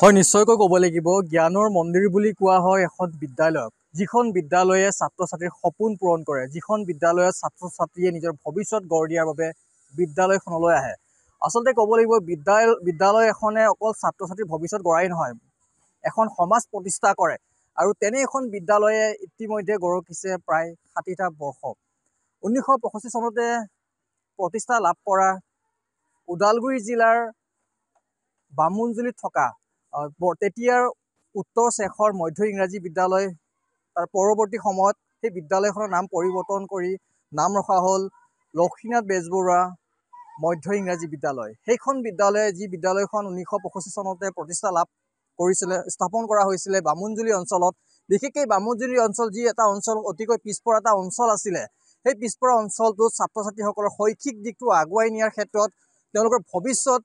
হয় নিশ্চয়কৈ ক'ব লাগিব জ্ঞানৰ মন্দিৰ বুলি কোৱা হয় এখন বিদ্যালয়ক যিখন বিদ্যালয়ে ছাত্ৰ ছাত্ৰীৰ সপোন পূৰণ কৰে যিখন বিদ্যালয়ত ছাত্ৰ ছাত্ৰীয়ে নিজৰ ভৱিষ্যত গঢ় দিয়াৰ বাবে বিদ্যালয়খনলৈ আহে আচলতে ক'ব লাগিব বিদ্যালয় এখনে অকল ছাত্ৰ ছাত্ৰীৰ ভৱিষ্যত গঢ়াই নহয় এখন সমাজ প্ৰতিষ্ঠা কৰে আৰু তেনে এখন বিদ্যালয়ে ইতিমধ্যে গঢ়কিছে প্ৰায় ৬০টা বৰ্ষ ১৯৬৫ চনতে প্ৰতিষ্ঠা লাভ কৰা ওদালগুৰি জিলাৰ বামুণজুলিত থকা তেতিয়াৰ উত্তৰ শেখৰ মধ্য ইংৰাজী বিদ্যালয় তাৰ পৰৱৰ্তী সময়ত সেই বিদ্যালয়খনৰ নাম পৰিৱৰ্তন কৰি নাম ৰখা হ'ল লক্ষ্মীনাথ বেজবৰুৱা মধ্য ইংৰাজী বিদ্যালয় সেইখন বিদ্যালয়ে যি বিদ্যালয়খন ১৯৬৫ চনতে প্ৰতিষ্ঠা লাভ কৰিছিলে স্থাপন কৰা হৈছিলে বামুণজুলি অঞ্চলত বিশেষকৈ বামুণজুলি অঞ্চল যি এটা অঞ্চল অতিকৈ পিছপৰা এটা অঞ্চল আছিলে সেই পিছপৰা অঞ্চলটোত ছাত্ৰ ছাত্ৰীসকলৰ শৈক্ষিক দিশটো আগুৱাই নিয়াৰ ক্ষেত্ৰত তেওঁলোকৰ ভৱিষ্যত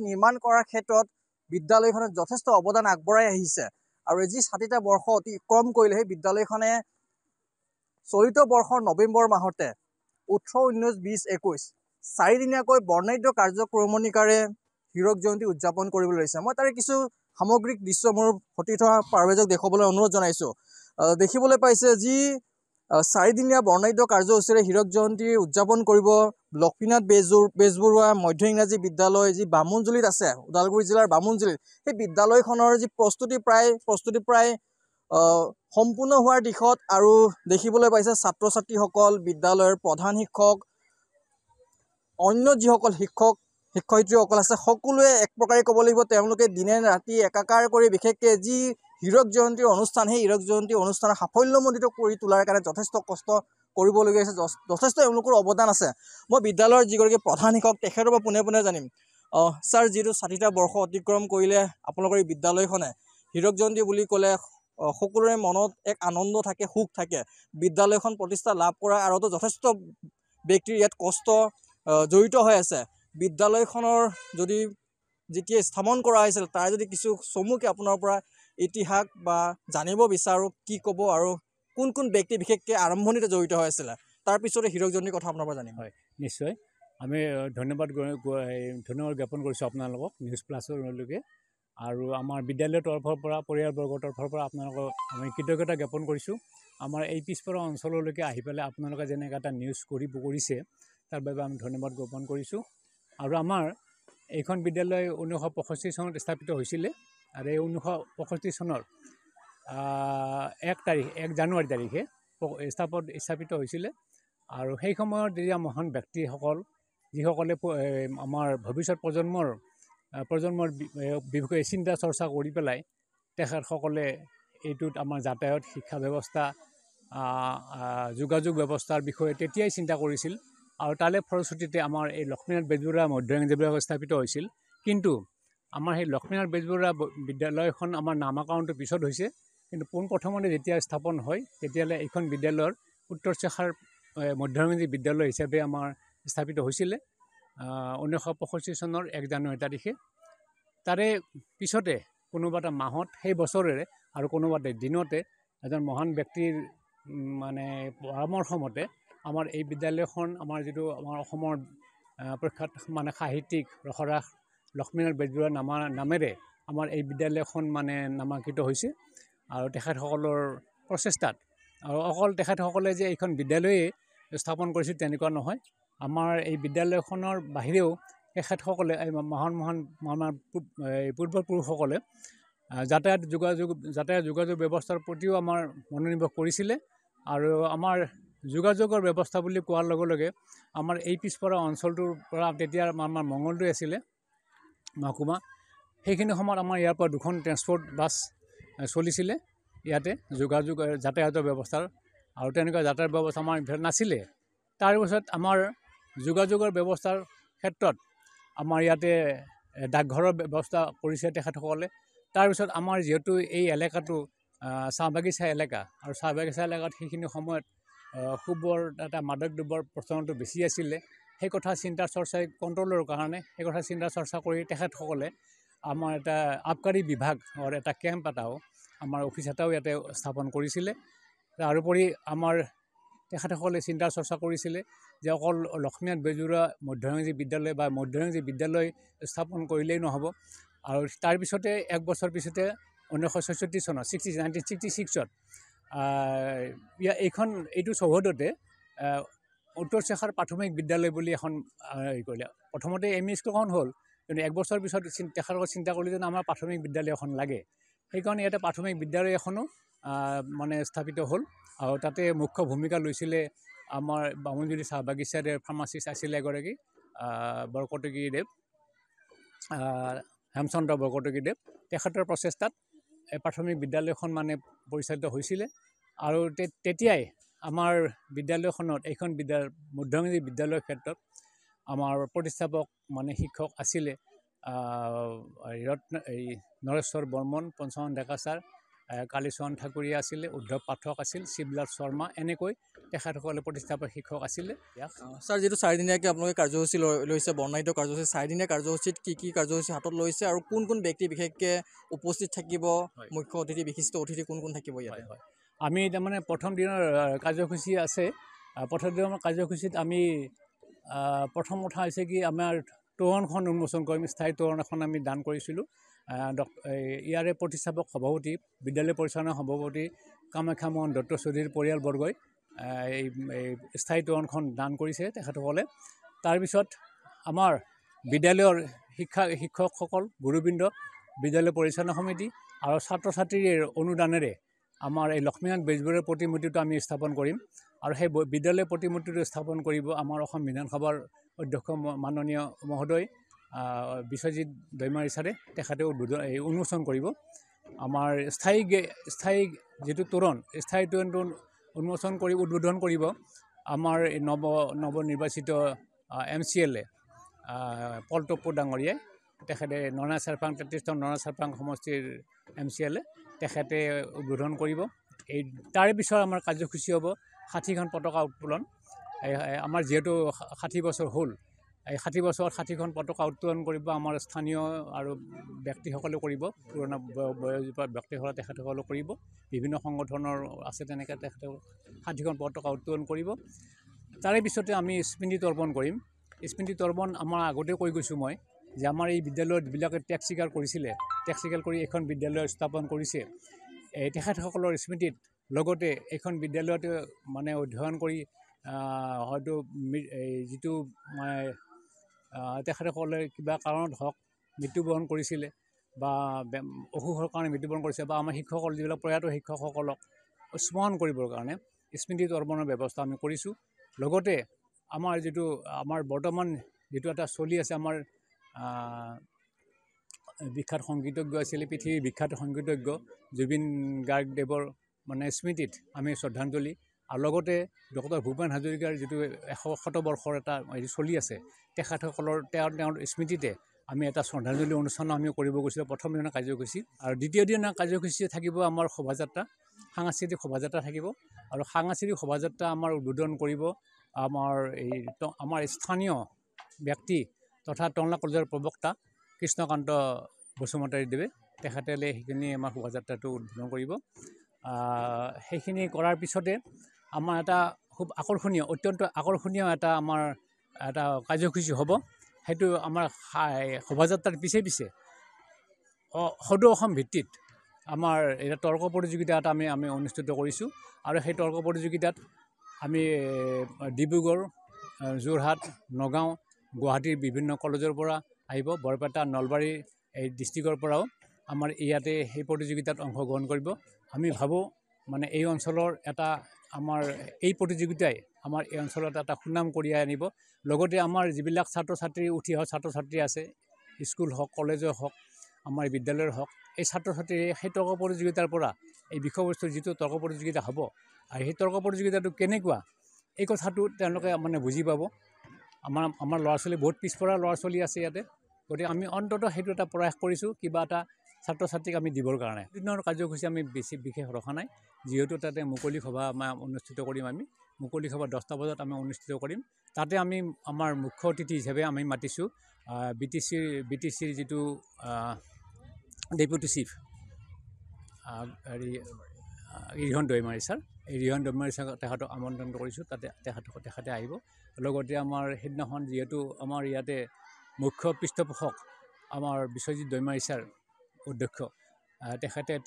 নিৰ্মাণ কৰাৰ ক্ষেত্ৰত বিদ্যালয়খনে যথেষ্ট অৱদান আগবঢ়াই আহিছে আৰু যি ৬০টা বৰ্ষ অতিক্ৰম কৰিলে সেই বিদ্যালয়খনে চলিত বৰ্ষৰ নৱেম্বৰ মাহতে ১৮, ১৯, ২০, ২১ চাৰিদিনীয়াকৈ বৰ্ণাঢ্য কাৰ্যক্ৰমণিকাৰে হীৰক জয়ন্তী উদযাপন কৰিবলৈ লৈছে মই তাৰে কিছু সামগ্ৰিক দৃশ্য মোৰ সতীৰ্থ পাৰভেজক দেখুৱাবলৈ অনুৰোধ জনাইছোঁ দেখিবলৈ পাইছে যি চাৰিদিনীয়া বৰ্ণাঢ্য কাৰ্যসূচীৰে হীৰক জয়ন্তী উদযাপন কৰিব লক্ষ্মীনাথ বেজবৰুৱা মধ্য ইংৰাজী বিদ্যালয় যি বামুণজুলিত আছে ওদালগুৰি জিলাৰ বামুণজুলিত সেই বিদ্যালয়খনৰ যি প্ৰস্তুতি প্ৰায় সম্পূৰ্ণ হোৱাৰ দিশত আৰু দেখিবলৈ পাইছে ছাত্ৰ ছাত্ৰীসকল বিদ্যালয়ৰ প্ৰধান শিক্ষক অন্য যিসকল শিক্ষয়িত্ৰীসকল আছে সকলোৱে এক প্ৰকাৰে ক'ব লাগিব তেওঁলোকে দিনে ৰাতি একাকাৰ কৰি বিশেষকৈ যি হীৰক জয়ন্তীৰ অনুষ্ঠান সেই হীৰক জয়ন্তী অনুষ্ঠানৰ সাফল্যমণ্ডিত কৰি তোলাৰ কাৰণে যথেষ্ট কষ্ট কৰিবলগীয়া হৈছে যথেষ্ট এওঁলোকৰ অৱদান আছে মই বিদ্যালয়ৰ যিগৰাকী প্ৰধান শিক্ষক তেখেতৰ পৰা পোনে জানিম ছাৰ যিটো ৬০টা বৰ্ষ অতিক্ৰম কৰিলে আপোনালোকৰ এই বিদ্যালয়খনে হীৰক জয়ন্তী বুলি ক'লে সকলোৰে মনত এক আনন্দ থাকে সুখ থাকে বিদ্যালয়খন প্ৰতিষ্ঠা লাভ কৰাৰ আঁৰতো যথেষ্ট ব্যক্তিৰ ইয়াত কষ্ট জড়িত হৈ আছে বিদ্যালয়খনৰ যদি যেতিয়া স্থাপন কৰা হৈছিল তাৰ যদি কিছু চমুকৈ আপোনাৰ পৰা ইতিহাস বা জানিব বিচাৰোঁ কি ক'ব আৰু কোন ব্যক্তি বিশেষকৈ আৰম্ভণিতে জড়িত হৈ আছিলে তাৰপিছতে হীৰক জয়ন্তীৰ কথা আপোনাৰ পৰা জানিম হয় নিশ্চয় আমি ধন্যবাদ জ্ঞাপন কৰিছোঁ আপোনালোকক নিউজ প্লাছৰলৈকে আৰু আমাৰ বিদ্যালয়ৰ তৰফৰ পৰা পৰিয়ালবৰ্গৰ তৰফৰ পৰা আপোনালোকক আমি কৃতজ্ঞতা জ্ঞাপন কৰিছোঁ আমাৰ এই পিছপৰা অঞ্চললৈকে আহি পেলাই আপোনালোকে যেনেকৈ এটা নিউজ কৰিছে তাৰ বাবে আমি ধন্যবাদ জ্ঞাপন কৰিছোঁ আৰু আমাৰ এইখন বিদ্যালয় ১৯৬৫ চনত স্থাপিত হৈছিলে আৰু এই ১৯৬৫ চনৰ ১ জানুৱাৰী তাৰিখে স্থাপিত হৈছিলে আৰু সেই সময়ত যেতিয়া মহান ব্যক্তিসকল যিসকলে আমাৰ ভৱিষ্যত প্ৰজন্মৰ বিষয়ে চিন্তা চৰ্চা কৰি পেলাই তেখেতসকলে এইটোত আমাৰ যাতায়াত শিক্ষা ব্যৱস্থা যোগাযোগ ব্যৱস্থাৰ বিষয়ে তেতিয়াই চিন্তা কৰিছিল আৰু তাৰে ফলশ্ৰুতিতে আমাৰ এই লক্ষ্মীনাথ বেজবৰুৱা মধ্য ইংৰাজী বিদ্যালয় স্থাপিত হৈছিল কিন্তু আমাৰ সেই লক্ষ্মীনাথ বেজবৰুৱা বিদ্যালয়খন আমাৰ নামাকৰণটো পিছত হৈছে কিন্তু পোনপ্ৰথমতে যেতিয়া স্থাপন হয় তেতিয়াহ'লে এইখন বিদ্যালয়ৰ উত্তৰ শেখাৰ মধ্য ইংৰাজী বিদ্যালয় হিচাপে আমাৰ স্থাপিত হৈছিলে ১৯৬৫ চনৰ ১ জানুৱাৰী তাৰিখে তাৰে পিছতে কোনোবা এটা মাহত সেই বছৰেৰে আৰু কোনোবা এটা দিনতে এজন মহান ব্যক্তিৰ মানে পৰামৰ্শ মতে আমাৰ এই বিদ্যালয়খন আমাৰ যিটো আমাৰ অসমৰ প্ৰখ্যাত মানে সাহিত্যিক ৰসৰাস লক্ষ্মীনাথ বেজবৰুৱা নামেৰে আমাৰ এই বিদ্যালয়খন মানে নামাঙ্কিত হৈছে আৰু তেখেতসকলৰ প্ৰচেষ্টাত আৰু অকল তেখেতসকলে যে এইখন বিদ্যালয়ে স্থাপন কৰিছিল তেনেকুৱা নহয় আমাৰ এই বিদ্যালয়খনৰ বাহিৰেও তেখেতসকলে এই মহান আমাৰ পূৰ্বপুৰুষসকলে যাতায়াত যোগাযোগ ব্যৱস্থাৰ প্ৰতিও আমাৰ মনোনিৱেশ কৰিছিলে আৰু আমাৰ যোগাযোগৰ ব্যৱস্থা বুলি কোৱাৰ লগে লগে আমাৰ এই পিছপৰা অঞ্চলটোৰ পৰা তেতিয়া আমাৰ মঙলদৈ আছিলে মহকুমা সেইখিনি সময়ত আমাৰ ইয়াৰ পৰা 2খন ট্ৰেন্সপৰ্ট বাছ চলিছিলে ইয়াতে যাতায়াতৰ ব্যৱস্থাৰ আৰু তেনেকুৱা যাতায়াত ব্যৱস্থা আমাৰ ভিতৰত নাছিলে তাৰ পিছত আমাৰ যোগাযোগৰ ব্যৱস্থাৰ ক্ষেত্ৰত আমাৰ ইয়াতে ডাকঘৰৰ ব্যৱস্থা কৰিছে তেখেতসকলে তাৰপিছত আমাৰ যিহেতু এই এলেকাটো চাহ বাগিচা এলেকা আৰু চাহ বাগিচা এলেকাত সেইখিনি সময়ত খুবৰ এটা মাদক দ্ৰব্যৰ প্ৰচলনটো বেছি আছিলে সেই কথা চিন্তা চৰ্চাই কণ্ট্ৰলৰ কাৰণে সেই কথা চিন্তা চৰ্চা কৰি তেখেতসকলে আমাৰ এটা আবকাৰী বিভাগৰ এটা কেম্প এটাও আমাৰ অফিচ এটাও ইয়াতে স্থাপন কৰিছিলে তাৰোপৰি আমাৰ তেখেতসকলে চিন্তা চৰ্চা কৰিছিলে যে অকল লক্ষ্মীনাথ বেজবৰুৱা মধ্য ইংৰাজী বিদ্যালয় বা মধ্য ইংৰাজী বিদ্যালয় স্থাপন কৰিলেই নহ'ব আৰু তাৰপিছতে এক বছৰ পিছতে 1966 চনত 1966ত এইটো চৌহদতে উত্তৰ চেখাৰ প্ৰাথমিক বিদ্যালয় বুলি এখন হেৰি কৰিলে। প্ৰথমতে এম ই স্কুলখন হ'ল, কিন্তু এক বছৰ পিছত তেখেতলোকে চিন্তা কৰিলে যে আমাৰ প্ৰাথমিক বিদ্যালয় এখন লাগে। সেইকাৰণে ইয়াতে প্ৰাথমিক বিদ্যালয় এখনো মানে স্থাপিত হ'ল। আৰু তাতে মুখ্য ভূমিকা লৈছিলে আমাৰ বামুণজুৰি চাহ বাগিচাৰে ফাৰ্মাচিষ্ট আছিলে এগৰাকী বৰকটকীদেৱ, হেমচন্দ্ৰ বৰকটকীদেৱ। তেখেতৰ প্ৰচেষ্টাত এই প্ৰাথমিক বিদ্যালয়খন মানে পৰিচালিত হৈছিলে। আৰু তেতিয়াই আমাৰ বিদ্যালয়খনত এইখন মধ্যমীয়া বিদ্যালয়ৰ ক্ষেত্ৰত আমাৰ প্ৰতিষ্ঠাপক মানে শিক্ষক আছিলে এই নৰেশ্বৰ বৰ্মন, পঞ্চমন ডেকা ছাৰ, কালীচৰণ ঠাকুৰীয়া আছিলে, উদ্ধৱ পাঠক আছিল, শিৱলাল শৰ্মা, এনেকৈ তেখেতসকলে প্ৰতিষ্ঠাপক শিক্ষক আছিলে। ছাৰ, যিটো 4 দিনীয়াকৈ আপোনালোকে কাৰ্যসূচী লৈছে, বৰ্ণাঢ্য কাৰ্যসূচী, 4 দিনীয়া কাৰ্যসূচীত কি কাৰ্যসূচী হাতত লৈছে আৰু কোন ব্যক্তি বিশেষকৈ উপস্থিত থাকিব, মুখ্য অতিথি বিশিষ্ট অতিথি কোন থাকিব ইয়াতে? হয়, আমি তাৰমানে প্ৰথম দিনৰ কাৰ্যসূচী আছে। প্ৰথম দিনৰ কাৰ্যসূচীত আমি প্ৰথম কথা হৈছে কি, আমাৰ তোৰণখন উন্মোচন কৰিম। স্থায়ী তোৰণ এখন আমি দান কৰিছিলোঁ। ইয়াৰে প্ৰতিষ্ঠাপক সভাপতি, বিদ্যালয় পৰিচালনা সভাপতি কামাখ্যা মোহন দত্ত চৌধুৰীৰ পৰিয়ালবৰ্গই এই স্থায়ী তোৰণখন দান কৰিছে তেখেতসকলে। তাৰপিছত আমাৰ বিদ্যালয়ৰ শিক্ষকসকল, গুৰুবৃন্দ, বিদ্যালয় পৰিচালনা সমিতি আৰু ছাত্ৰ ছাত্ৰীৰ অনুদানেৰে আমাৰ এই লক্ষ্মীনাথ বেজবৰুৱাৰ প্ৰতিমূৰ্তিটো আমি স্থাপন কৰিম। আৰু সেই বিদ্যালয় প্ৰতিমূৰ্তিটো স্থাপন কৰিব আমাৰ অসম বিধানসভাৰ অধ্যক্ষ মাননীয় মহোদয় বিশ্বজিৎ দৈমাৰী ছাৰে। তেখেতে উন্মোচন কৰিব। আমাৰ স্থায়ী যিটো তোৰণ, স্থায়ী তোৰণটো উদ্বোধন কৰিব আমাৰ নৱনিৰ্বাচিত MCLA পলটপ্পু ডাঙৰীয়াই। তেখেতে নৰা চেৰপাং 33 নং নৰা চেৰপাং সমষ্টিৰ MCLA, তেখেতে উদ্বোধন কৰিব। তাৰে পিছত আমাৰ কাৰ্যসূচী হ'ব 60খন পতাকা উত্তোলন। আমাৰ যিহেতু 60 বছৰ হ'ল, এই 60 বছৰত 60খন পতাকা উত্তোলন কৰিব আমাৰ স্থানীয় আৰু ব্যক্তিসকলে কৰিব, পুৰণা বয়োজ্যেষ্ঠ ব্যক্তিসকলে তেখেতসকলে কৰিব। বিভিন্ন সংগঠনৰ আছে, তেনেকৈ তেখেতে 60খন পতাকা উত্তোলন কৰিব। তাৰে পিছতে আমি স্মৃতি তৰ্পণ কৰিম। স্মৃতি তৰ্পণ আমাৰ আগতে কৈ গৈছোঁ মই, যে আমাৰ এই বিদ্যালয়ত যিবিলাকে ত্যাগ স্বীকাৰ কৰিছিলে, ত্যাগ স্বীকাৰ কৰি এইখন বিদ্যালয় স্থাপন কৰিছে, তেখেতসকলৰ স্মৃতিত লগতে এইখন বিদ্যালয়ত মানে অধ্যয়ন কৰি হয়তো যিটো মানে তেখেতসকলে কিবা কাৰণত হওক মৃত্যুবৰণ কৰিছিলে বা অসুখৰ কাৰণে মৃত্যুবৰণ কৰিছে, বা আমাৰ শিক্ষকসকল যিবিলাক প্ৰয়াত শিক্ষকসকলক স্মৰণ কৰিবৰ কাৰণে স্মৃতি তৰ্পণৰ ব্যৱস্থা আমি কৰিছোঁ। লগতে আমাৰ বৰ্তমান যিটো এটা চলি আছে, আমাৰ বিখ্যাত সংগীতজ্ঞ আছিলে, পৃথিৱীৰ বিখ্যাত সংগীতজ্ঞ জুবিন গাৰ্গদেৱৰ মানে স্মৃতিত আমি শ্ৰদ্ধাঞ্জলি, আৰু লগতে ডক্টৰ ভূপেন হাজৰিকাৰ যিটো 100 বৰ্ষৰ এটা হেৰি চলি আছে, তেখেতসকলৰ তেওঁৰ স্মৃতিতে আমি এটা শ্ৰদ্ধাঞ্জলি অনুষ্ঠানো আমি কৰিব গৈছিলোঁ প্ৰথম দিনৰ কাৰ্যসূচী। আৰু দ্বিতীয় দিনৰ কাৰ্যসূচী থাকিব আমাৰ শোভাযাত্ৰা, সাংস্কৃতিক শোভাযাত্ৰা থাকিব। আৰু সাংস্কৃতিক শোভাযাত্ৰা আমাৰ উদ্বোধন কৰিব আমাৰ স্থানীয় ব্যক্তি তথা টংলা কলেজৰ প্ৰবক্তা কৃষ্ণকান্ত বসুমতাৰীদেৱে। তেখেতে সেইখিনি আমাৰ শোভাযাত্ৰাটো উদ্বোধন কৰিব। সেইখিনি কৰাৰ পিছতে আমাৰ এটা খুব আকৰ্ষণীয়, অত্যন্ত আকৰ্ষণীয় আমাৰ এটা কাৰ্যসূচী হ'ব। সেইটো আমাৰ শোভাযাত্ৰাৰ পিছে সদৌ অসম ভিত্তিত আমাৰ এটা তৰ্ক প্ৰতিযোগিতা এটা আমি অনুষ্ঠিত কৰিছোঁ। আৰু সেই তৰ্ক প্ৰতিযোগিতাত আমি ডিব্ৰুগড়, যোৰহাট, নগাঁও, গুৱাহাটীৰ বিভিন্ন কলেজৰ পৰা আহিব, বৰপেটা, নলবাৰী এই ডিষ্ট্ৰিক্টৰ পৰাও আমাৰ ইয়াতে সেই প্ৰতিযোগিতাত অংশগ্ৰহণ কৰিব। আমি ভাবোঁ মানে এই অঞ্চলৰ আমাৰ এই প্ৰতিযোগিতাই আমাৰ এই অঞ্চলত এটা সুনাম কঢ়িয়াই আনিব। লগতে আমাৰ যিবিলাক ছাত্ৰ ছাত্ৰী, উঠি অহা ছাত্ৰ ছাত্ৰী আছে, স্কুল হওক, কলেজৰ হওক, আমাৰ বিদ্যালয়ৰ হওক, এই ছাত্ৰ ছাত্ৰীয়ে সেই তৰ্ক প্ৰতিযোগিতাৰ পৰা এই বিষয়বস্তুৰ যিটো তৰ্ক প্ৰতিযোগিতা হ'ব, আৰু সেই তৰ্ক প্ৰতিযোগিতাটো কেনেকুৱা এই কথাটো তেওঁলোকে মানে বুজি পাব। আমাৰ ল'ৰা ছোৱালী বহুত পিছপৰা ল'ৰা ছোৱালী আছে ইয়াতে, গতিকে আমি অন্ততঃ সেইটো এটা প্ৰয়াস কৰিছোঁ, কিবা এটা ছাত্ৰ ছাত্ৰীক আমি দিবৰ কাৰণে। দিনৰ কাৰ্যসূচী আমি বিশেষ ৰখা নাই, যিহেতু তাতে মুকলি সভা আমাৰ অনুষ্ঠিত কৰিম। আমি মুকলি সভা 10টা বজাত আমি অনুষ্ঠিত কৰিম। তাতে আমি আমাৰ মুখ্য অতিথি হিচাপে আমি মাতিছোঁ BTCৰ যিটো deputy chief Rihon Daimary sir, এই ৰিহন দৈমাৰী ছাৰক তেখেতক আমন্ত্ৰণ কৰিছোঁ। তাতে তেখেতে আহিব। লগতে আমাৰ সেইদিনাখন যিহেতু আমাৰ ইয়াতে মুখ্য পৃষ্ঠপোষক আমাৰ বিশ্বজিৎ দৈমাৰী ছাৰ অধ্যক্ষ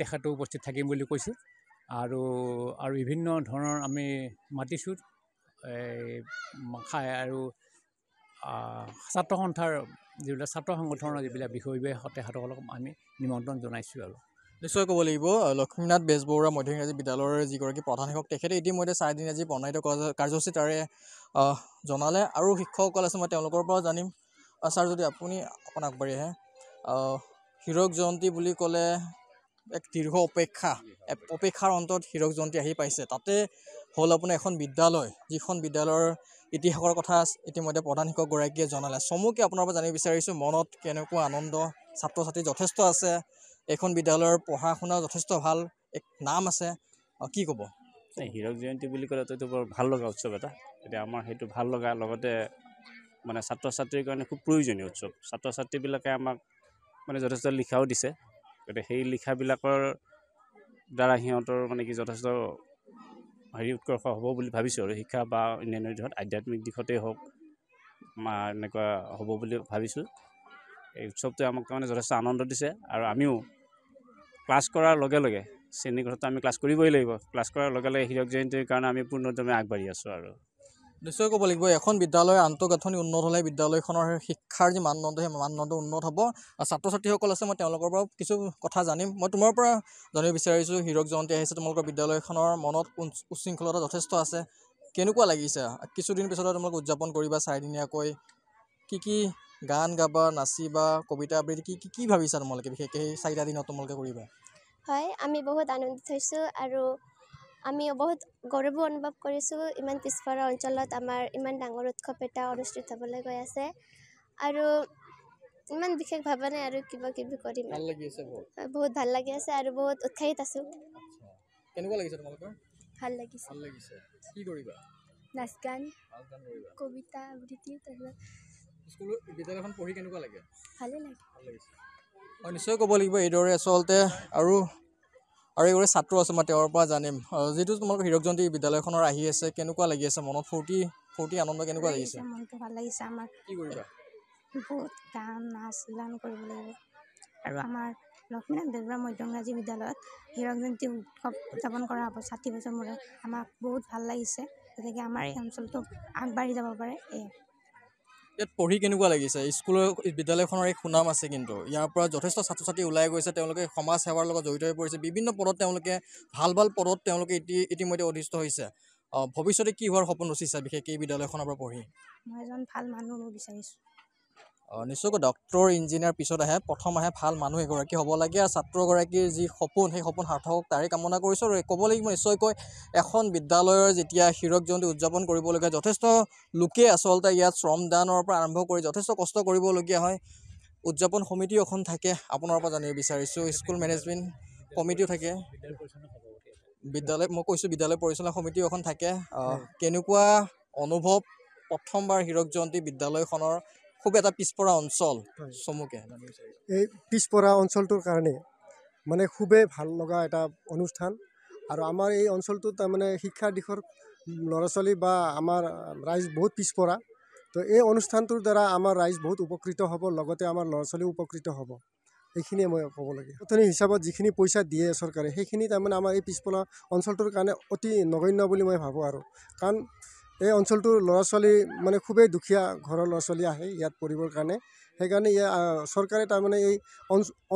তেখেতো উপস্থিত থাকিম বুলি কৈছে আৰু বিভিন্ন ধৰণৰ আমি মাতিছোঁ আৰু ছাত্ৰ সন্থাৰ যিবিলাক ছাত্ৰ সংগঠনৰ যিবিলাক বিষয় তেখেতসকলক আমি নিমন্ত্ৰণ জনাইছোঁ আৰু নিশ্চয় ক'ব লাগিব লক্ষ্মীনাথ বেজবৰুৱা মধ্য ইংৰাজী বিদ্যালয়ৰ যিগৰাকী প্ৰধান শিক্ষক তেখেতে ইতিমধ্যে 4 দিনীয়া যি বৰ্ণাঢ্য কাৰ্যসূচী তাৰে জনালে আৰু শিক্ষকসকল আছে মই তেওঁলোকৰ পৰা জানিম ছাৰ যদি আপুনি অকণ আগবাঢ়ি আহে হীৰক জয়ন্তী বুলি ক'লে এক দীৰ্ঘ অপেক্ষাৰ অন্তত হীৰক জয়ন্তী আহি পাইছে তাতে হ'ল আপোনাৰ এখন বিদ্যালয় যিখন বিদ্যালয়ৰ ইতিহাসৰ কথা ইতিমধ্যে প্ৰধান শিক্ষকগৰাকীয়ে জনালে চমুকে আপোনাৰ পৰা জানিব বিচাৰিছোঁ মনত কেনেকুৱা আনন্দ ছাত্ৰ ছাত্ৰী যথেষ্ট আছে এখন বিদ্যালয়ৰ পঢ়া শুনা যথেষ্ট ভাল এক নাম আছে কি ক'ব হীৰক জয়ন্তী বুলি ক'লেতো এইটো বৰ ভাল লগা উৎসৱ এটা এতিয়া আমাৰ সেইটো ভাল লগা লগতে মানে ছাত্ৰ ছাত্ৰীৰ কাৰণে খুব প্ৰয়োজনীয় উৎসৱ ছাত্ৰ ছাত্ৰীবিলাকে আমাক মানে যথেষ্ট লিখাও দিছে গতিকে সেই লিখাবিলাকৰ দ্বাৰা সিহঁতৰ মানে কি যথেষ্ট উৎকৰ্ষ হ'ব বুলি ভাবিছোঁ আৰু শিক্ষা বা অন্যান্য দিশত আধ্যাত্মিক দিশতেই হওক এনেকুৱা হ'ব বুলি ভাবিছোঁ এই উৎসৱটোৱে আমাক মানে যথেষ্ট আনন্দ দিছে আৰু আমিও ক্লাছ কৰাৰ লগে লগে শ্ৰেণীকোঠাতো আমি ক্লাছ কৰিবই লাগিব ক্লাছ কৰাৰ লগে লগে হীৰক জয়ন্তীৰ কাৰণে আমি পূৰ্ণদমে আগবাঢ়ি আছোঁ আৰু নিশ্চয় ক'ব লাগিব এখন বিদ্যালয়ৰ আন্তঃগাঁথনি উন্নত হ'লে বিদ্যালয়খনৰ শিক্ষাৰ যি মানদণ্ড সেই মানদণ্ড উন্নত হ'ব আৰু ছাত্ৰ ছাত্ৰীসকল আছে মই তেওঁলোকৰ পৰা কিছু কথা জানিম মই তোমাৰ পৰা জানিব বিচাৰিছোঁ হীৰক জয়ন্তী আহিছে তোমালোকৰ বিদ্যালয়খনৰ মনত উচ্ছৃংখলতা যথেষ্ট আছে কেনেকুৱা লাগিছে কিছুদিন পিছতে তোমালোকে উদযাপন কৰিবা 4 দিনীয়াকৈ কি গান গাবা নাচিবা কবিতা আবৃত্তি কি ভাবিছা তোমালোকে বিশেষকৈ সেই 4টা দিনত তোমালোকে কৰিবা হয় আমি বহুত আনন্দিত হৈছোঁ আৰু আমি বহুত গৌৰৱো অনুভৱ কৰিছোঁ ইমান পিছপৰা অঞ্চলত আমাৰ ইমান ডাঙৰ উৎসৱ এটা অনুষ্ঠিত হ'বলৈ গৈ আছে আৰু ইমান বিশেষ ভাবা নাই আৰু কিবা কিবি কৰিম ভাল লাগি আছে বহুত ভাল লাগি আছে আৰু বহুত উৎসাহিত আছোঁ কেনেকুৱা লাগিছে তোমালোকৰ ভাল লাগিছে কি কৰিবা নাচ গান কৰিবা কবিতা আবৃত্তি তাৰপিছত স্কুল বিদ্যালয়খন পঢ়ি কেনেকুৱা লাগে ভালেই লাগে হয় নিশ্চয় ক'ব লাগিব এইদৰে আচলতে আৰু এগৰাকী ছাত্ৰ আছে মই তেওঁৰ পৰা জানিম যিটো তোমালোকৰ হীৰক জয়ন্তী বিদ্যালয়খনৰ আহি আছে কেনেকুৱা লাগি আছে মনত ফূৰ্তি আনন্দ কেনেকুৱা লাগিছে মনটো ভাল লাগিছে আমাৰ কি কৰিবা বহুত গান নাচ গান কৰিব লাগিব আৰু আমাৰ লক্ষ্মীনাথ বেজবৰুৱা মধ্য ইংৰাজী বিদ্যালয়ত হীৰক জয়ন্তী উৎসৱ উদযাপন কৰা হ'ব 60 বছৰ মূৰে আমাক বহুত ভাল লাগিছে গতিকে আমাৰ এই অঞ্চলটো আগবাঢ়ি যাব পাৰে ইয়াত পঢ়ি কেনেকুৱা লাগিছে স্কুলৰ বিদ্যালয়খনৰ এক সুনাম আছে কিন্তু ইয়াৰ পৰা যথেষ্ট ছাত্ৰ ছাত্ৰী ওলাই গৈছে তেওঁলোকে সমাজ সেৱাৰ লগত জড়িত হৈ পৰিছে বিভিন্ন পদত তেওঁলোকে ভাল পদত তেওঁলোকে ইতিমধ্যে অধিষ্ঠ হৈছে ভৱিষ্যতে কি হোৱাৰ সপোন ৰচিছে বিশেষকৈ এই বিদ্যালয়খনৰ পৰা পঢ়ি মই এজন ভাল মানুহ হ'ব বিচাৰিছোঁ নিশ্চয়কৈ ডক্টৰ ইঞ্জিনিয়াৰ পিছত প্ৰথম আহে ভাল মানুহ এগৰাকী হ'ব লাগে আৰু ছাত্ৰগৰাকীৰ যি সপোন সেই সপোন সাৰ্থক হওক তাৰে কামনা কৰিছোঁ আৰু ক'ব লাগিব নিশ্চয়কৈ এখন বিদ্যালয়ৰ যেতিয়া হীৰক জয়ন্তী উদযাপন কৰিবলগীয়া যথেষ্ট লোকে আচলতে ইয়াত শ্ৰমদানৰ পৰা আৰম্ভ কৰি যথেষ্ট কষ্ট কৰিবলগীয়া হয় উদযাপন সমিতিও এখন থাকে আপোনাৰ পৰা জানিব বিচাৰিছোঁ স্কুল মেনেজমেণ্ট কমিটিও থাকে মই কৈছোঁ বিদ্যালয় পৰিচালনা সমিতিও এখন থাকে কেনেকুৱা অনুভৱ প্ৰথমবাৰ হীৰক জয়ন্তী বিদ্যালয়খনৰ খুব এটা পিছপৰা অঞ্চল চমুকে এই পিছপৰা অঞ্চলটোৰ কাৰণে মানে খুবেই ভাল লগা এটা অনুষ্ঠান আৰু আমাৰ এই অঞ্চলটোত তাৰমানে শিক্ষাৰ দিশৰ ল'ৰা ছোৱালী বা আমাৰ ৰাইজ বহুত পিছপৰা তো এই অনুষ্ঠানটোৰ দ্বাৰা আমাৰ ৰাইজ বহুত উপকৃত হ'ব লগতে আমাৰ ল'ৰা ছোৱালীও উপকৃত হ'ব এইখিনিয়ে মই ক'ব লাগে অৰ্থনীতি হিচাপত যিখিনি পইচা দিয়ে চৰকাৰে সেইখিনি তাৰমানে আমাৰ এই পিছপৰা অঞ্চলটোৰ কাৰণে অতি নগণ্য বুলি মই ভাবোঁ আৰু কাৰণ এই অঞ্চলটোৰ ল'ৰা ছোৱালী মানে খুবেই দুখীয়া ঘৰৰ ল'ৰা ছোৱালী আহে ইয়াত পঢ়িবৰ কাৰণে সেইকাৰণে চৰকাৰে তাৰমানে এই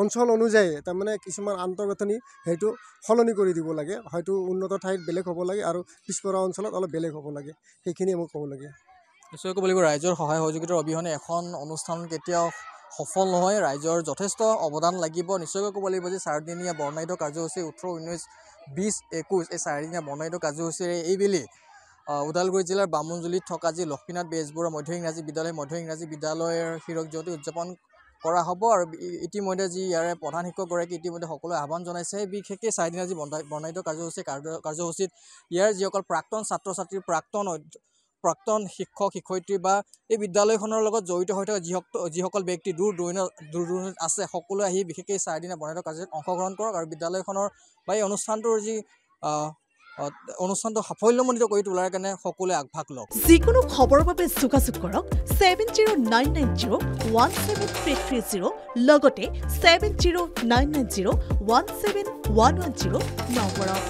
অঞ্চল অনুযায়ী তাৰমানে কিছুমান আন্তঃগাঁথনি সেইটো সলনি কৰি দিব লাগে হয়তো উন্নত ঠাইত বেলেগ হ'ব লাগে আৰু পিছপৰা অঞ্চলত অলপ বেলেগ হ'ব লাগে সেইখিনিয়ে মই ক'ব লাগে নিশ্চয় ক'ব লাগিব ৰাইজৰ সহায় সহযোগিতাৰ অবিহনে এখন অনুষ্ঠান কেতিয়াও সফল নহয় ৰাইজৰ যথেষ্ট অৱদান লাগিব নিশ্চয়কৈ ক'ব লাগিব যে 4 দিনীয়া বৰ্ণাঢ্য কাৰ্যসূচী 18, 19, 20, 21 এই 4 দিনীয়া বৰ্ণাঢ্য কাৰ্যসূচীৰে এইবেলি ওদালগুৰি জিলাৰ বামুণজুলিত থকা যি লক্ষ্মীনাথ বেজবৰুৱা মধ্য ইংৰাজী বিদ্যালয়ৰ হীৰক জয়ন্তী উদযাপন কৰা হ'ব আৰু ইতিমধ্যে যি ইয়াৰে প্ৰধান শিক্ষকগৰাকী ইতিমধ্যে সকলোৱে আহ্বান জনাইছে বিশেষকৈ 4 দিনীয়া যি বৰ্ণাঢ্য কাৰ্যসূচীত ইয়াৰ যিসকল প্ৰাক্তন ছাত্ৰ ছাত্ৰী প্ৰাক্তন শিক্ষক শিক্ষয়িত্ৰী বা এই বিদ্যালয়খনৰ লগত জড়িত হৈ থকা যিসকল ব্যক্তি দূৰ দূৰণিত আছে সকলোৱে আহি বিশেষকৈ 4 দিনীয়া বৰ্ণাঢ্য কাৰ্যসূচীত অংশগ্ৰহণ কৰক আৰু বিদ্যালয়খনৰ বা এই অনুষ্ঠানটোৰ যি অনুষ্ঠানটো সাফল্যমণ্ডিত কৰি তোলাৰ কাৰণে সকলোৱে আগভাগ লওক। যিকোনো খবৰৰ বাবে যোগাযোগ কৰক 7099017330 লগতে 7099017110 নম্বৰত।